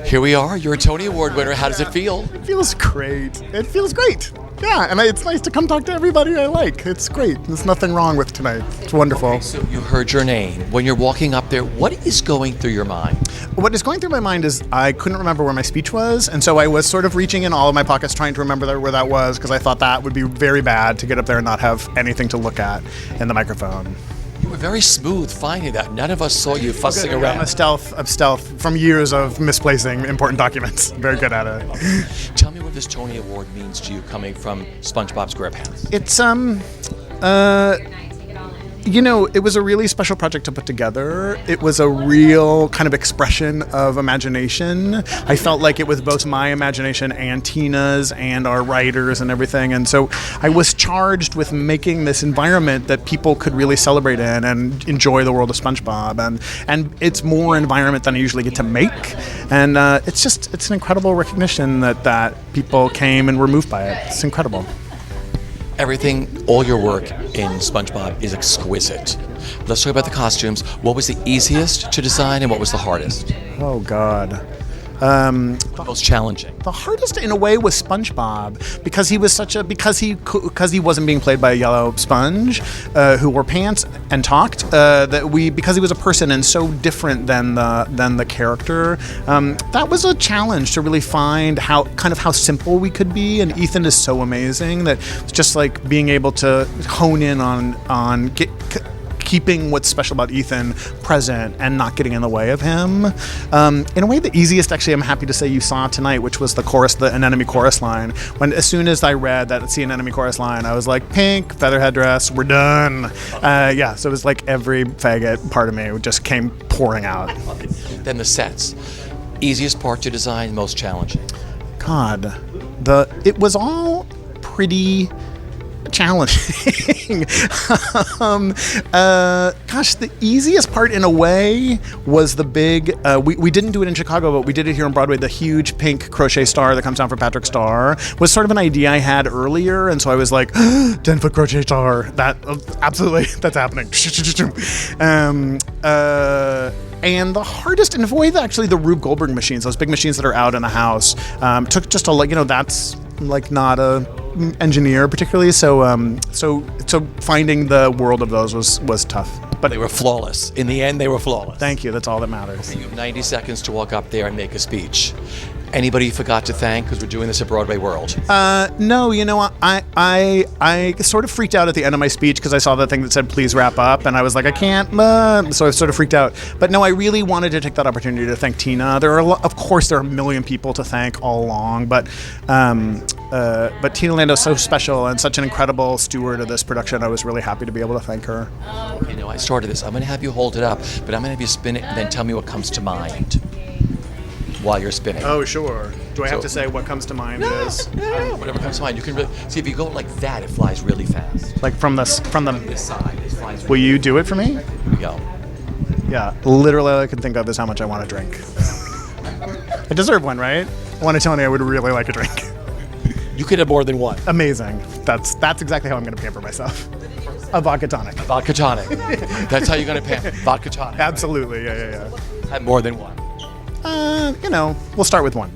Here we are. You're a Tony Award winner. How does it feel? It feels great. It feels great. Yeah, and it's nice to come talk to everybody I like. It's great. There's nothing wrong with tonight. It's wonderful. Okay, so you heard your name. When you're walking up there, what is going through your mind? What is going through my mind is I couldn't remember where my speech was, and so I was sort of reaching in all of my pockets trying to remember where that was, because I thought that would be very bad to get up there and not have anything to look at in the microphone. You were very smooth finding that. None of us saw you fussing around. I'm a stealth from years of misplacing important documents. Very good at it. Tell me what this Tony Award means to you coming from SpongeBob SquarePants. It's it was a really special project to put together. It was a real kind of expression of imagination. I felt like it was both my imagination and Tina's and our writers and everything. And so I was charged with making this environment that people could really celebrate in and enjoy the world of SpongeBob. And it's more environment than I usually get to make. And it's an incredible recognition that people came and were moved by it. It's incredible. Everything, all your work in SpongeBob is exquisite. Let's talk about the costumes. What was the easiest to design and what was the hardest? Oh, God. Most challenging. The hardest, in a way, was SpongeBob because he was because he wasn't being played by a yellow sponge who wore pants and talked. Because he was a person and so different than the character. That was a challenge to really find how simple we could be. And Ethan is so amazing that it's just like being able to hone in on keeping what's special about Ethan present and not getting in the way of him. In a way, the easiest, actually, I'm happy to say you saw tonight, which was the Anemone chorus line. As soon as I read that see an Anemone chorus line, I was like, pink, feather headdress, we're done. So it was like every faggot part of me just came pouring out. Then the sets. Easiest part to design, most challenging. God, it was all pretty challenging. The easiest part in a way was the big, we didn't do it in Chicago, but we did it here on Broadway. The huge pink crochet star that comes down for Patrick Star was sort of an idea I had earlier. And so I was like, 10-foot crochet star. That absolutely, that's happening. And the hardest, in a way, actually, the Rube Goldberg machines, those big machines that are out in the house, took just that's like not a engineer particularly, so finding the world of those was tough. But they were flawless. In the end, they were flawless. Thank you. That's all that matters. Okay, you have 90 seconds to walk up there and make a speech. Anybody you forgot to thank, because we're doing this at BroadwayWorld? No, I sort of freaked out at the end of my speech because I saw that thing that said, please wrap up, and I was like, I can't, so I sort of freaked out. But no, I really wanted to take that opportunity to thank Tina. Of course, there are a million people to thank all along, but Tina Lando's so special and such an incredible steward of this production. I was really happy to be able to thank her. Okay, I started this. I'm going to have you hold it up, but I'm going to have you spin it and then tell me what comes to mind while you're spinning. Oh, sure. Do I have to say what comes to mind is? No, whatever comes to mind. You can really see if you go like that, it flies really fast. Like from this side, it flies. Will you do it for me? Here we go. Yeah, literally all I can think of is how much I want to drink. I deserve one, right? I want to tell you I would really like a drink. You could have more than one. Amazing. That's exactly how I'm going to pamper myself. A vodka tonic. A vodka tonic. That's how you're going to pamper. Vodka tonic. Absolutely. Right? Yeah. Have more than one. We'll start with one.